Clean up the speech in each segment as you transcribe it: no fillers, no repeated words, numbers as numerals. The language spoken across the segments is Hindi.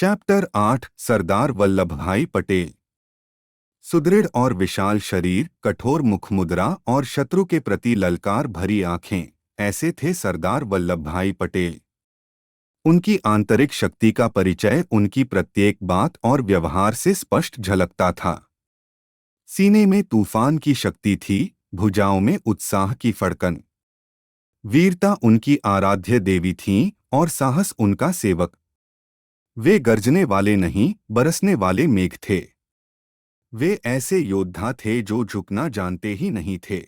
चैप्टर 8 सरदार वल्लभ भाई पटेल। सुदृढ़ और विशाल शरीर, कठोर मुखमुद्रा और शत्रु के प्रति ललकार भरी आंखें, ऐसे थे सरदार वल्लभ भाई पटेल। उनकी आंतरिक शक्ति का परिचय उनकी प्रत्येक बात और व्यवहार से स्पष्ट झलकता था। सीने में तूफान की शक्ति थी, भुजाओं में उत्साह की फड़कन। वीरता उनकी आराध्य देवी थीं और साहस उनका सेवक। वे गरजने वाले नहीं, बरसने वाले मेघ थे। वे ऐसे योद्धा थे जो झुकना जानते ही नहीं थे।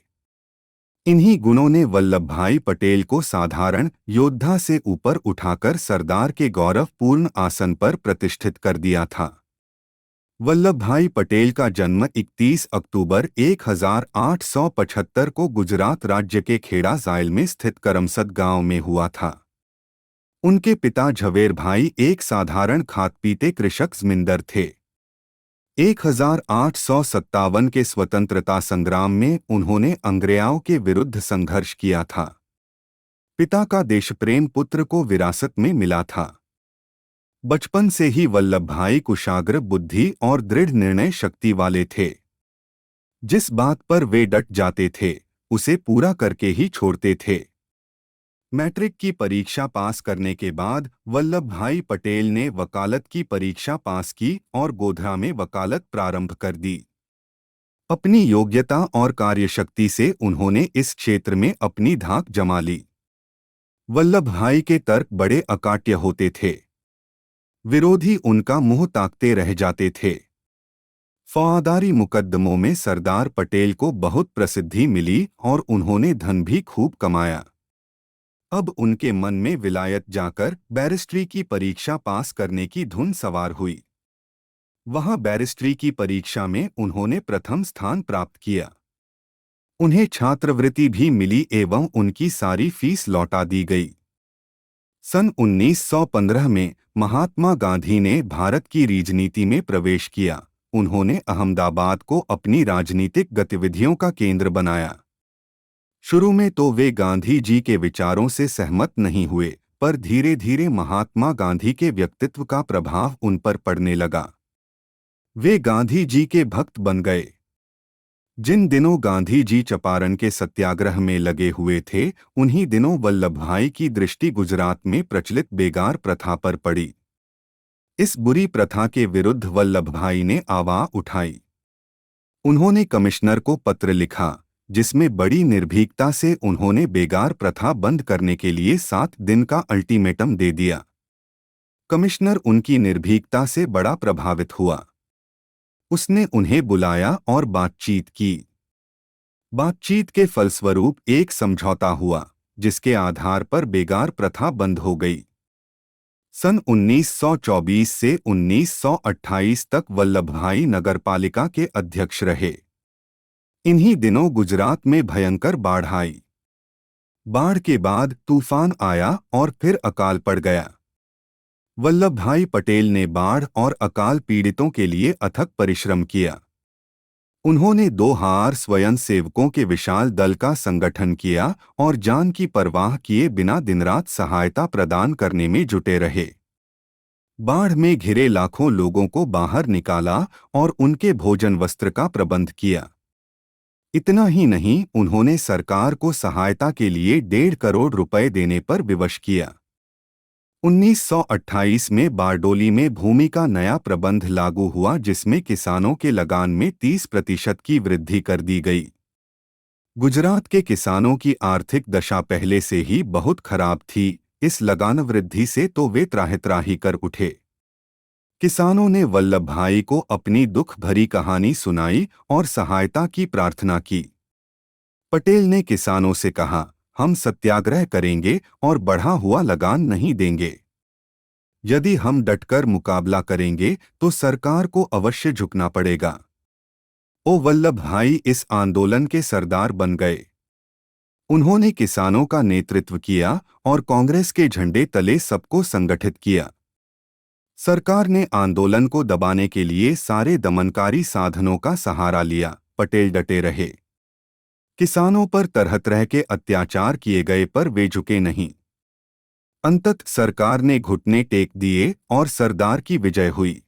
इन्हीं गुणों ने वल्लभ भाई पटेल को साधारण योद्धा से ऊपर उठाकर सरदार के गौरवपूर्ण आसन पर प्रतिष्ठित कर दिया था। वल्लभ भाई पटेल का जन्म 31 अक्टूबर 1875 को गुजरात राज्य के खेड़ा ज़ाइल में स्थित करमसद गांव में हुआ था। उनके पिता झवेर भाई एक साधारण खात-पीते कृषक जमींदार थे। 1857 के स्वतंत्रता संग्राम में उन्होंने अंग्रेजों के विरुद्ध संघर्ष किया था। पिता का देशप्रेम पुत्र को विरासत में मिला था। बचपन से ही वल्लभ भाई कुशाग्र बुद्धि और दृढ़ निर्णय शक्ति वाले थे। जिस बात पर वे डट जाते थे, उसे पूरा करके ही छोड़ते थे। मैट्रिक की परीक्षा पास करने के बाद वल्लभ भाई पटेल ने वकालत की परीक्षा पास की और गोधरा में वकालत प्रारंभ कर दी। अपनी योग्यता और कार्यशक्ति से उन्होंने इस क्षेत्र में अपनी धाक जमा ली। वल्लभ भाई के तर्क बड़े अकाट्य होते थे। विरोधी उनका मुंह ताकते रह जाते थे। फौजदारी मुकदमों में सरदार पटेल को बहुत प्रसिद्धि मिली और उन्होंने धन भी खूब कमाया। अब उनके मन में विलायत जाकर बैरिस्ट्री की परीक्षा पास करने की धुन सवार हुई। वहां बैरिस्ट्री की परीक्षा में उन्होंने प्रथम स्थान प्राप्त किया। उन्हें छात्रवृत्ति भी मिली एवं उनकी सारी फीस लौटा दी गई। सन 1915 में महात्मा गांधी ने भारत की राजनीति में प्रवेश किया। उन्होंने अहमदाबाद को अपनी राजनीतिक गतिविधियों का केंद्र बनाया। शुरू में तो वे गांधी जी के विचारों से सहमत नहीं हुए, पर धीरे धीरे महात्मा गांधी के व्यक्तित्व का प्रभाव उन पर पड़ने लगा। वे गांधी जी के भक्त बन गए। जिन दिनों गांधी जी चंपारण के सत्याग्रह में लगे हुए थे, उन्हीं दिनों वल्लभ भाई की दृष्टि गुजरात में प्रचलित बेगार प्रथा पर पड़ी। इस बुरी प्रथा के विरुद्ध वल्लभ भाई ने आवाज़ उठाई। उन्होंने कमिश्नर को पत्र लिखा, जिसमें बड़ी निर्भीकता से उन्होंने बेगार प्रथा बंद करने के लिए 7 दिन का अल्टीमेटम दे दिया। कमिश्नर उनकी निर्भीकता से बड़ा प्रभावित हुआ। उसने उन्हें बुलाया और बातचीत की। बातचीत के फलस्वरूप एक समझौता हुआ, जिसके आधार पर बेगार प्रथा बंद हो गई। सन 1924 से 1928 तक वल्लभ भाई नगरपालिका के अध्यक्ष रहे। इन्हीं दिनों गुजरात में भयंकर बाढ़ आई। बाढ़ के बाद तूफान आया और फिर अकाल पड़ गया। वल्लभ भाई पटेल ने बाढ़ और अकाल पीड़ितों के लिए अथक परिश्रम किया। उन्होंने 2000 स्वयंसेवकों के विशाल दल का संगठन किया और जान की परवाह किए बिना दिनरात सहायता प्रदान करने में जुटे रहे। बाढ़ में घिरे लाखों लोगों को बाहर निकाला और उनके भोजन वस्त्र का प्रबंध किया। इतना ही नहीं, उन्होंने सरकार को सहायता के लिए 1.5 करोड़ रुपए देने पर विवश किया। 1928 में बारडोली में भूमि का नया प्रबंध लागू हुआ, जिसमें किसानों के लगान में 30% की वृद्धि कर दी गई। गुजरात के किसानों की आर्थिक दशा पहले से ही बहुत खराब थी। इस लगान वृद्धि से तो वे त्राहि-त्राहि कर उठे। किसानों ने वल्लभ भाई को अपनी दुख भरी कहानी सुनाई और सहायता की प्रार्थना की। पटेल ने किसानों से कहा, हम सत्याग्रह करेंगे और बढ़ा हुआ लगान नहीं देंगे। यदि हम डटकर मुकाबला करेंगे तो सरकार को अवश्य झुकना पड़ेगा। वल्लभ भाई इस आंदोलन के सरदार बन गए। उन्होंने किसानों का नेतृत्व किया और कांग्रेस के झंडे तले सबको संगठित किया। सरकार ने आंदोलन को दबाने के लिए सारे दमनकारी साधनों का सहारा लिया। पटेल डटे रहे। किसानों पर तरह तरह के अत्याचार किए गए पर वे झुके नहीं। अंततः सरकार ने घुटने टेक दिए और सरदार की विजय हुई।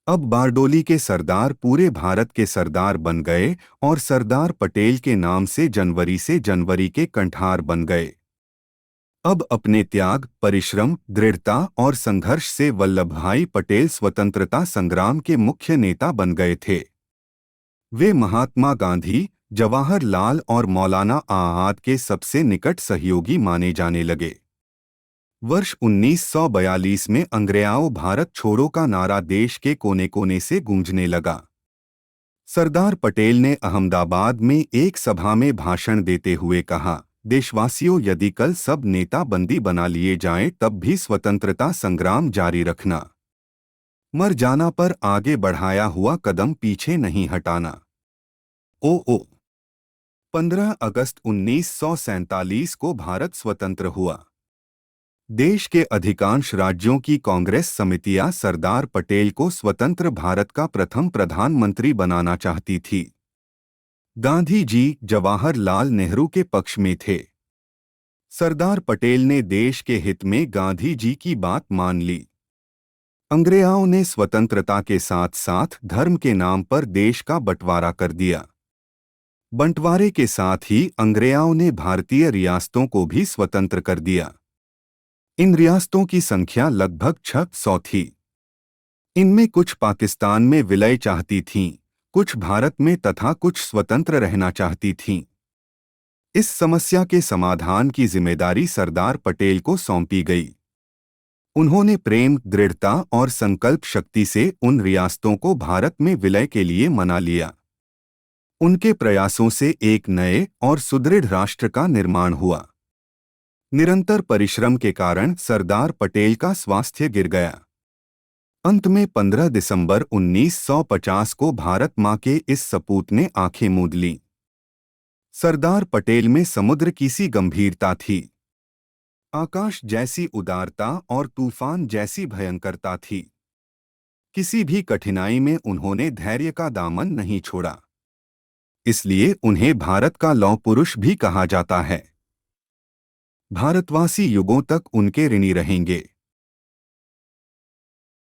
अब बारडोली के सरदार पूरे भारत के सरदार बन गए और सरदार पटेल के नाम से जनवरी के कंठार बन गए। अब अपने त्याग, परिश्रम, दृढ़ता और संघर्ष से वल्लभभाई पटेल स्वतंत्रता संग्राम के मुख्य नेता बन गए थे। वे महात्मा गांधी, जवाहरलाल और मौलाना आजाद के सबसे निकट सहयोगी माने जाने लगे। वर्ष 1942 में अंग्रेज़ों भारत छोड़ो का नारा देश के कोने कोने से गूंजने लगा। सरदार पटेल ने अहमदाबाद में एक सभा में भाषण देते हुए कहा, देशवासियों, यदि कल सब नेता बंदी बना लिए जाएं तब भी स्वतंत्रता संग्राम जारी रखना। मर जाना पर आगे बढ़ाया हुआ कदम पीछे नहीं हटाना। ओ 15 अगस्त 1947 को भारत स्वतंत्र हुआ। देश के अधिकांश राज्यों की कांग्रेस समितियां सरदार पटेल को स्वतंत्र भारत का प्रथम प्रधानमंत्री बनाना चाहती थी। गांधी जी जवाहरलाल नेहरू के पक्ष में थे। सरदार पटेल ने देश के हित में गांधी जी की बात मान ली। अंग्रेज़ों ने स्वतंत्रता के साथ साथ धर्म के नाम पर देश का बंटवारा कर दिया। बंटवारे के साथ ही अंग्रेज़ों ने भारतीय रियासतों को भी स्वतंत्र कर दिया। इन रियासतों की संख्या लगभग 600 थी। इनमें कुछ पाकिस्तान में विलय चाहती थीं, कुछ भारत में तथा कुछ स्वतंत्र रहना चाहती थीं। इस समस्या के समाधान की जिम्मेदारी सरदार पटेल को सौंपी गई। उन्होंने प्रेम, दृढ़ता और संकल्प शक्ति से उन रियासतों को भारत में विलय के लिए मना लिया। उनके प्रयासों से एक नए और सुदृढ़ राष्ट्र का निर्माण हुआ। निरंतर परिश्रम के कारण सरदार पटेल का स्वास्थ्य गिर गया। अंत में 15 दिसंबर 1950 को भारत मां के इस सपूत ने आंखें मूंद लीं। सरदार पटेल में समुद्र की सी गंभीरता थी, आकाश जैसी उदारता और तूफान जैसी भयंकरता थी। किसी भी कठिनाई में उन्होंने धैर्य का दामन नहीं छोड़ा। इसलिए उन्हें भारत का लौह पुरुष भी कहा जाता है। भारतवासी युगों तक उनके ऋणी रहेंगे।